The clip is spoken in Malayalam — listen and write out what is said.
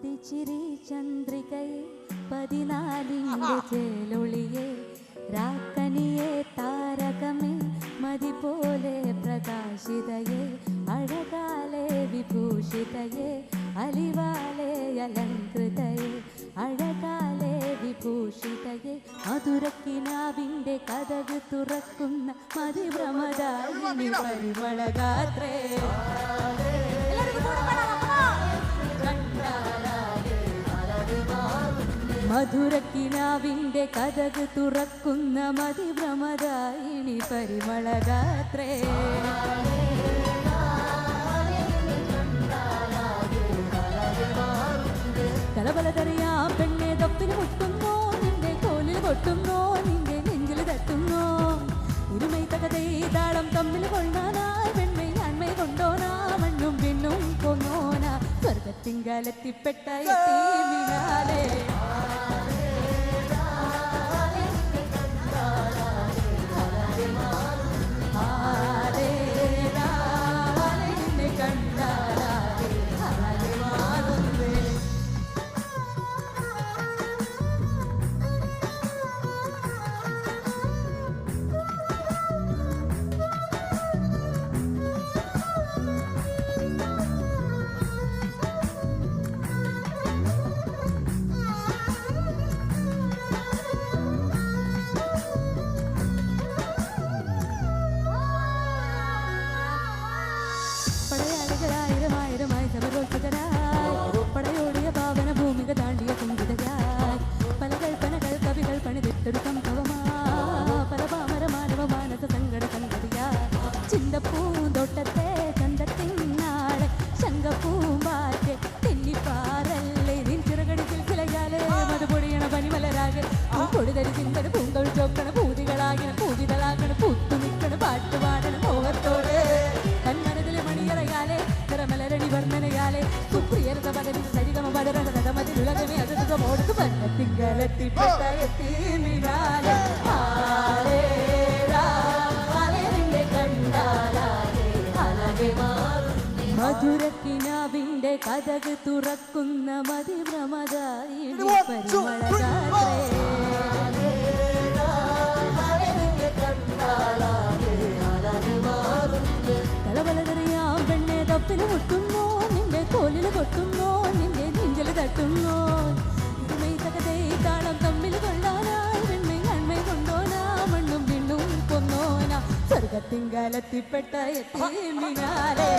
പതിച്ചിരി ചന്ദ്രികയെ 14 ചേലൊളിയെ രാക്കനിയെ താരകമേ മതി പോലെ പ്രകാശിതയെ അഴകാലെ വിഭൂഷിതയെ അലിവാലെ അലങ്കൃതയെ അഴകാലെ വിഭൂഷിതയെ മധുരക്കിനാവിൻ്റെ കഥക് തുറക്കുന്ന മതിഭ്രമദായിനി പരിമളഗാത്രേ മധുരക്കിനാവിൻ്റെ കഥക് തുറക്കുന്ന മതിഭ്രമദായിനി പരിമളഗാത്രേ കലബലതറിയാ പെണ്ണെ തൊപ്പിൽ മുട്ടുന്നോ നിന്റെ കോലിൽ കൊട്ടുന്നോ നിന്റെ നെഞ്ചിൽ തട്ടുന്നോ ഇരുമൈ തകതേ താളം തമ്മിൽ കൊണ്ടാനായി പെണ്ണെ അന്മൈ കൊണ്ടോനാ മണ്ണും പിന്നും കൊന്നോനാ സ്വർഗത്തിങ്കാലെത്തിപ്പെട്ട എത്തിമിനാലേ പടയോടിയ പാവന ഭൂമിക താണ്ടിയ കുങ്കിതയായി പല കൽപ്പനകൾ കവികൾ പണിതിട്ടൊരു സംഭവമാ പല പാമര മാനവ മാനസ സങ്കട സംഗതിയാ ചിന്തപ്പൂന്തോട്ടത്തെ ചന്തത്തിനാളെ ശങ്കപ്പൂമ്പാറ്റെ തെന്നിപ്പാറല്ലേ നിൻ ചിറകടിച്ചിൽ ചിലയാലെ മധുപൊടിയണ പനിമലരാകെ പൊടിതരി ചിന്തന പൂങ്കൾ ചോക്കണ പൂതികളാകിന പൂജിതളാകണ പൂത്തു നിൽക്കണ പാട്ടുപാടണ മോഹത്തോടെ കന്മനതിലെ മണിയറയാലെ തിറമലരണി വർണ്ണനയാലെ സുപ്രിയരത പദവി സരിഗമ പദരതമതിലുലകമേ അതുമോടുക്ക് പന്നത്തിങ്കലെത്തിപ്പെട്ട എത്തിമിനാലെ മധുരക്കിനാവിൻ്റെ കഥക് തുറക്കുന്ന മതിഭ്രമദായിനി പരിമളഗാത്രേ കലബലതറിയാം പെണ്ണെ തൊപ്പിൽ മുട്ടുന്നോ നിന്റെ കോലിൽ കൊട്ടുന്നോ നിന്റെ നെഞ്ചിൽ തട്ടുന്നോ ഇരുമൈ തകതേ താളം തമ്മിൽ കൊള്ളാനായി പെണ്ണെ നന്മ കൊണ്ടോനാ മണ്ണും പിണ്ണും കൊന്നോനാ സ്വർഗത്തിങ്കാലെത്തിപ്പെട്ട എത്തിമിനാലേ